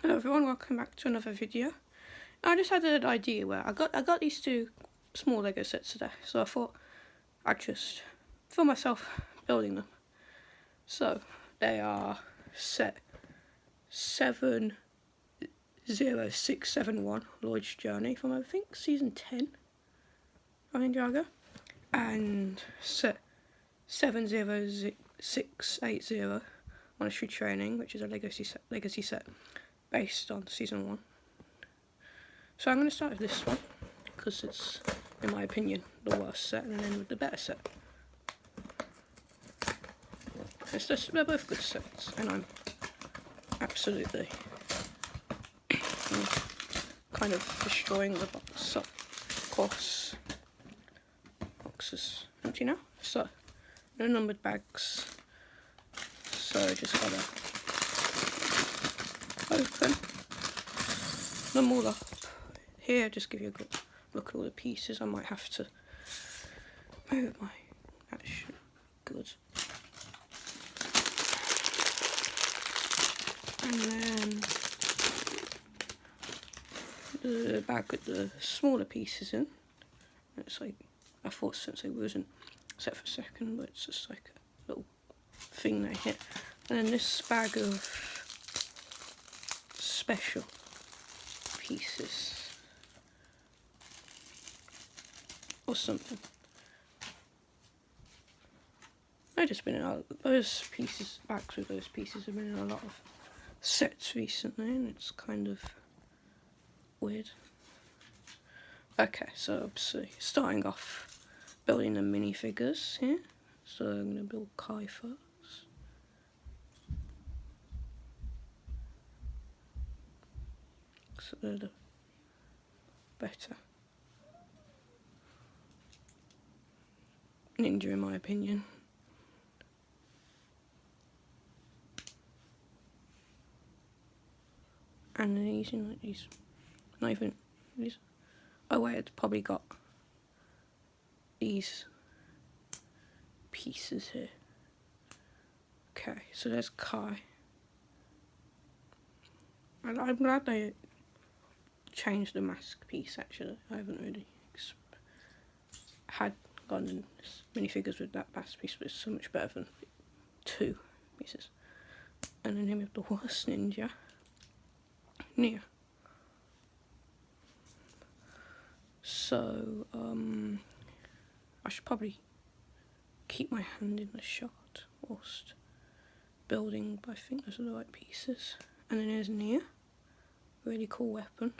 Hello everyone, welcome back to another video. I just had an idea where I got these two small Lego sets today, so I thought I'd just film myself building them. So they are set 70671 Lloyd's Journey from I think season 10 of Ninjago, and set 70680 Monastery Training, which is a legacy set based on season 1. So I'm going to start with this one because it's, in my opinion, the worst set, and then end with the better set. They're both good sets, and I'm absolutely kind of destroying the box. So, of course, box is empty now. So, no numbered bags. So just gotta open them all up. Here, just give you a good look at all the pieces. I might have to move my actual goods. And then the bag with the smaller pieces in. It's like, I thought since it wasn't set for a second, but it's just like a little thing they hit. And then this bag of special pieces or something. I've just been in those pieces, bags with those pieces have been in a lot of sets recently, and it's kind of weird. Okay, so obviously starting off building the minifigures here. So I'm going to build Kai first. So they're the better ninja in my opinion. And they're using like these, not even these. Oh wait, it's probably got these pieces here. Okay, so there's Kai. And I'm glad they changed the mask piece actually. I haven't really had gotten minifigures with that mask piece, but it's so much better than 2 pieces. And then him with the worst ninja, Nia. So, I should probably keep my hand in the shot whilst building, but I think those are the right pieces. And then there's Nia, really cool weapon.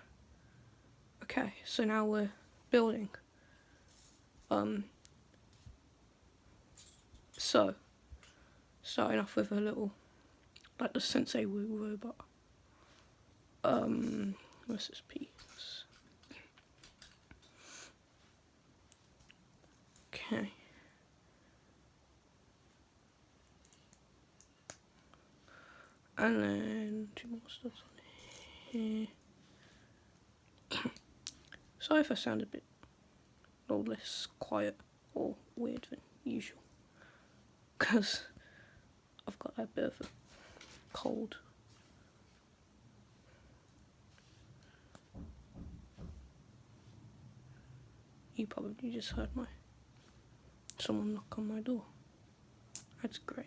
Okay, so now we're building. So, starting off with a little, like the Sensei Wu robot. Where's this piece? Okay. And then 2 more stuff on here. Sorry if I sound a bit less quiet or weird than usual, because I've got a bit of a cold. You probably just heard someone knock on my door. That's great.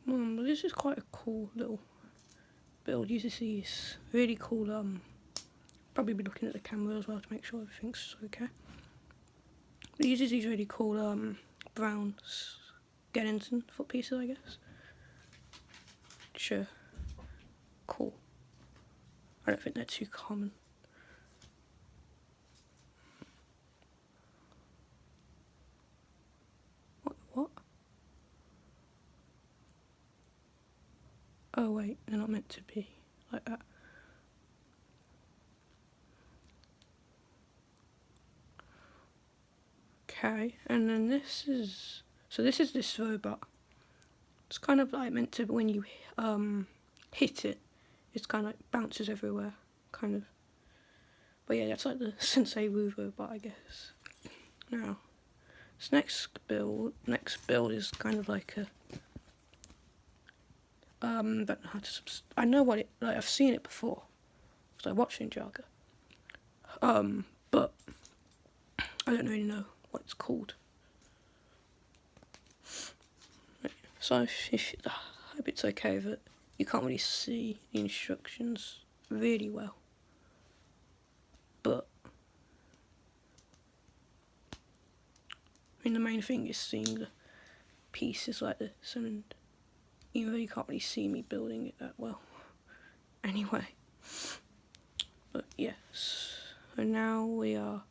But this is quite a cool little build. Uses these really cool, probably be looking at the camera as well to make sure everything's okay. It uses these really cool brown skeleton foot pieces, I guess. Sure. Cool. I don't think they're too common. What? Oh wait, they're not meant to be like that. Okay, and then this is this robot. It's kind of like meant to, when you hit it, it's kind of like bounces everywhere, kind of. But yeah, that's like the Sensei Wu robot, I guess. Now, this next build is kind of like Don't know how to. I know what it. Like I've seen it before, because I watched Ninjago. But I don't really know what it's called. So I hope it's okay that you can't really see the instructions really well. But I mean, the main thing is seeing the pieces like this, and even though you can't really see me building it that well. Anyway, but yes, so now we are,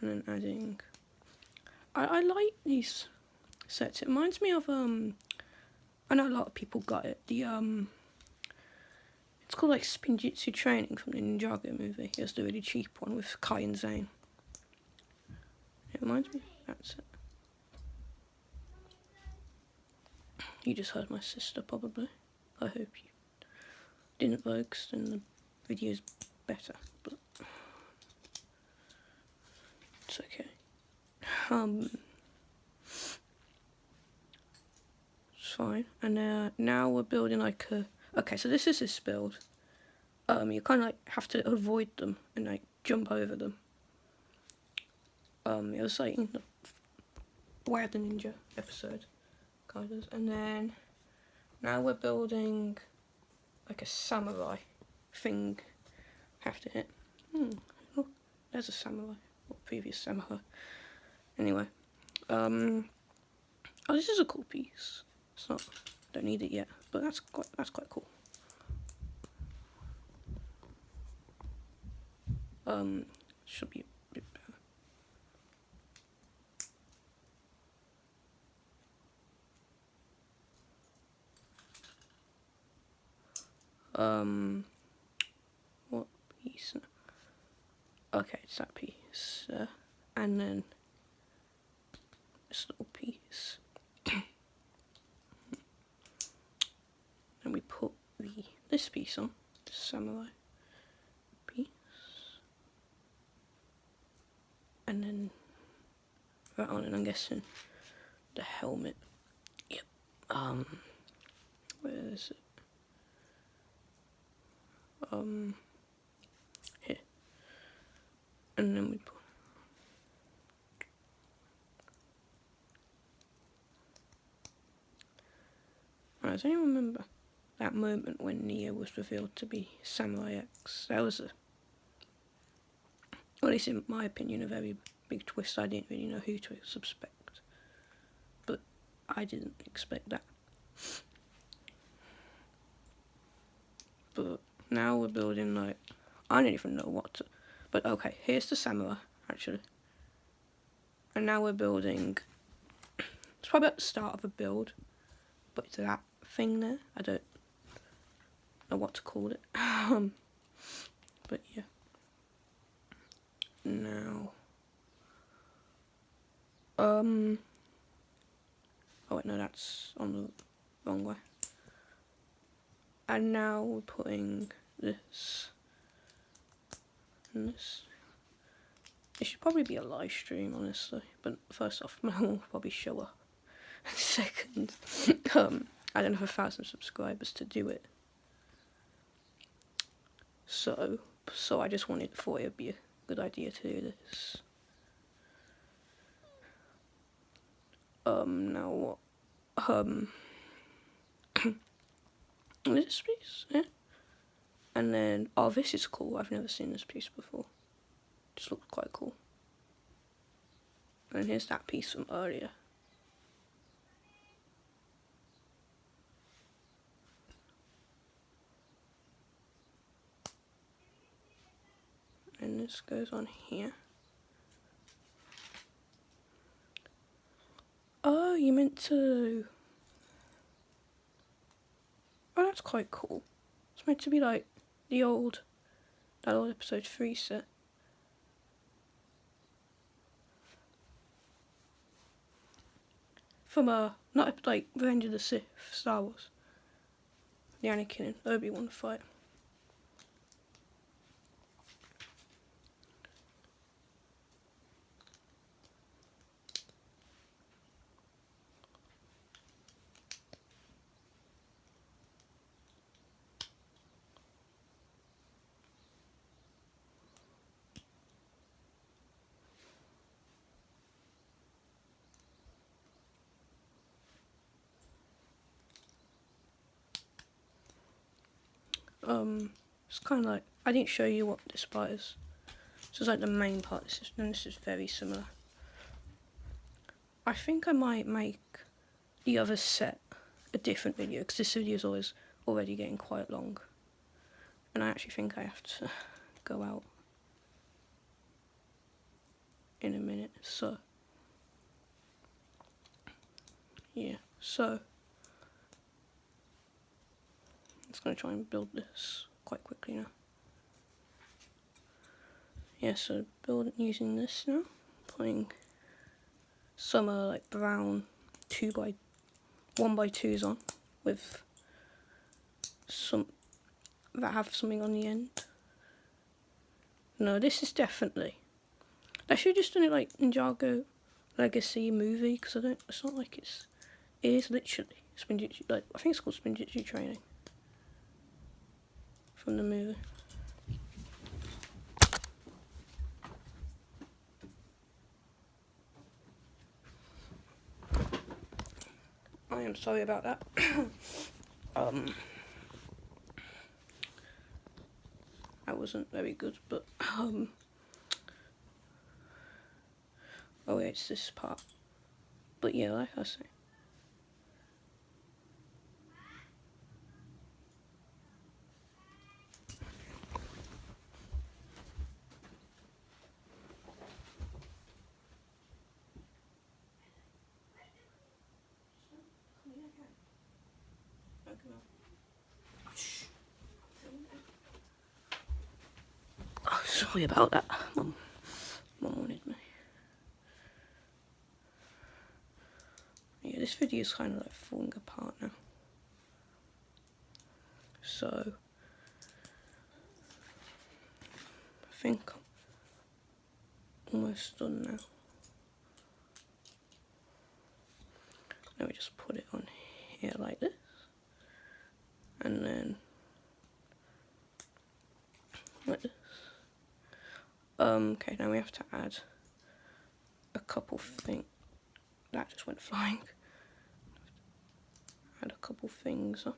and then adding. I like these sets. It reminds me of I know a lot of people got it. It's called like Spinjitzu Training from the Ninjago movie. It's the really cheap one with Kai and Zane. It reminds me. That's it. You just heard my sister probably. I hope you didn't though, 'cause then the video's better. But it's okay. It's fine. And now we're building like a. Okay, so this is this build. You kind of like have to avoid them and like jump over them. It was like in the Way of the Ninja episode, kind of. And then now we're building like a samurai thing. Have to hit. Look, there's a samurai or previous samurai. Anyway, oh, this is a cool piece. It's not. Don't need it yet, but that's quite cool. Should be a bit better. What piece? Okay, it's that piece, and then this little piece. And we put this piece on, the samurai piece, and then that on, and I'm guessing the helmet. Yep. Where is it? Here. And then we put. Right, does anyone remember that moment when Neo was revealed to be Samurai X? That was well, at least in my opinion, a very big twist. I didn't really know who to suspect, but I didn't expect that. But now we're building like, I don't even know what to, but okay, here's the samurai, actually. And now we're building, it's probably at the start of a build, but it's that thing there, I don't know what to call it. But yeah. Now, oh wait, no, that's on the wrong way. And now we're putting this and this. It should probably be a live stream, honestly, but first off, my will probably show up. Second, I don't have 1,000 subscribers to do it. So I just thought it would be a good idea to do this. Now what? This piece, yeah. And then, oh, this is cool. I've never seen this piece before. Just looks quite cool. And here's that piece from earlier. And this goes on here. Oh, you meant to. Oh, that's quite cool. It's meant to be like that old episode 3 set. From not like Revenge of the Sith, Star Wars. The Anakin and Obi-Wan fight. It's kind of like, I didn't show you what this part is. This is like the main part, and this is very similar. I think I might make the other set a different video, because this video is already getting quite long. And I actually think I have to go out in a minute, so yeah, so I'm just going to try and build this quite quickly now. Yeah, so building using this now, putting some like brown 1x2s on with some that have something on the end. No, this is definitely. I should have just done it like Ninjago Legacy movie, because it's not like it is literally Spinjitzu, like I think it's called Spinjitzu Training from the movie. I am sorry about that. I wasn't very good, but oh yeah, it's this part. But yeah, like I say. Oh, sorry about that. Mum wanted me. Yeah, this video is kind of like falling apart now. So I think I'm almost done now. Let me just put it on here like this, and then like this. Okay, now we have to add a couple things. That just went flying. Add a couple things on.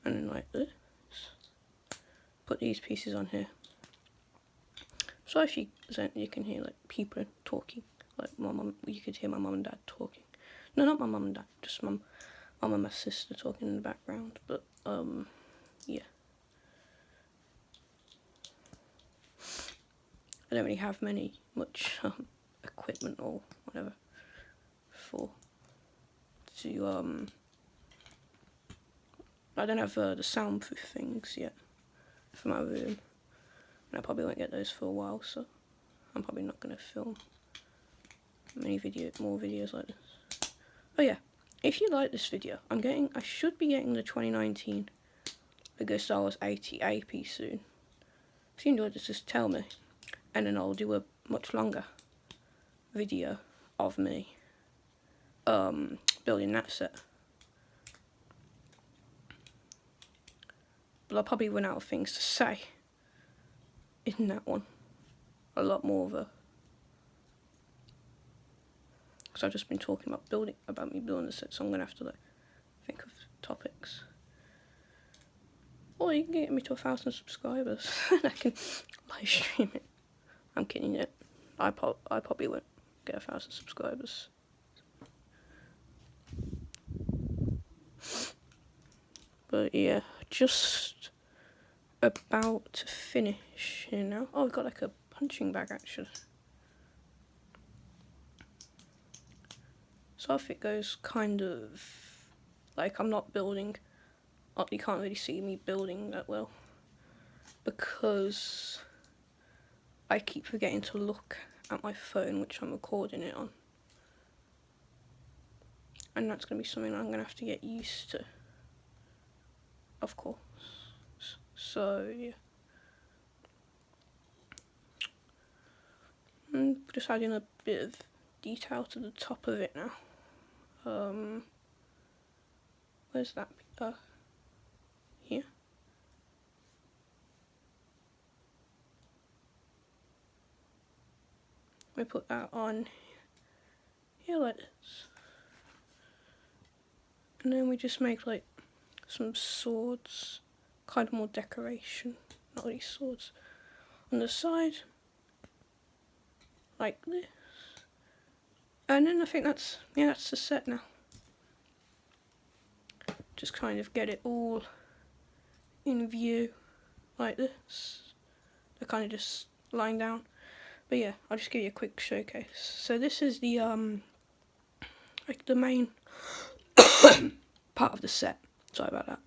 And then like this. Put these pieces on here. So if you can hear like people talking, like my mum. You could hear my mum and dad talking. No, not my mum and dad, just mum and my sister talking in the background. But yeah. I don't really have much equipment or whatever to I don't have the soundproof things yet for my room, and I probably won't get those for a while, so I'm probably not going to film more videos like this. Oh yeah, if you like this video, I should be getting the 2019 LEGO Star Wars 80 AP soon. If you enjoyed this, just tell me, and then I'll do a much longer video of me building that set. But I'll probably run out of things to say in that one. A lot more of because I've just been talking about me building the set, so I'm gonna have to like think of topics. Or you can get me to 1,000 subscribers and I can live stream it. I'm kidding it. I probably won't get 1,000 subscribers. But yeah, just about to finish here now. Oh, I've got like a punching bag actually. So if it goes kind of like I'm not building, you can't really see me building that well because I keep forgetting to look at my phone which I'm recording it on. And that's going to be something I'm going to have to get used to, of course. So yeah. I'm just adding a bit of detail to the top of it now. Where's that? Here. We put that on here like this. And then we just make like some swords, kind of more decoration, not really swords, on the side, like this. And then I think that's the set now. Just kind of get it all in view like this. They're kind of just lying down. But yeah, I'll just give you a quick showcase. So this is the like the main part of the set. Sorry about that.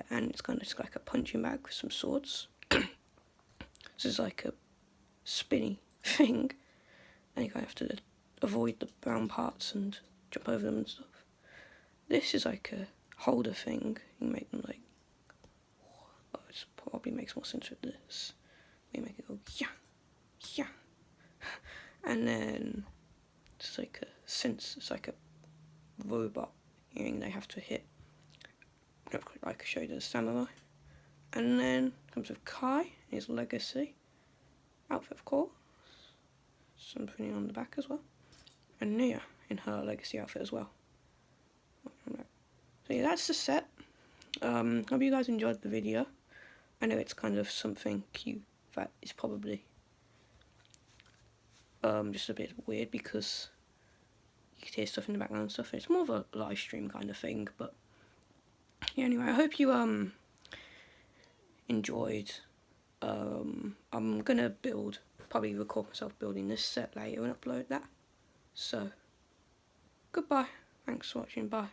And it's kind of just like a punching bag with some swords. This is like a spinny thing, and you kind of have to avoid the brown parts and jump over them and stuff. This is like a holder thing. You can make them like, oh, it probably makes more sense with this. You make it go yeah, yeah, and then it's like a robot hearing they have to hit. Like I showed you the samurai. And then comes with Kai, his legacy outfit, of course. Something on the back as well. And Nia in her legacy outfit as well. So yeah, that's the set. Hope you guys enjoyed the video. I know it's kind of something cute that is probably just a bit weird because you can hear stuff in the background and stuff. It's more of a live stream kind of thing, but yeah, anyway, I hope you enjoyed. I'm gonna probably record myself building this set later and upload that. So, goodbye. Thanks for watching. Bye.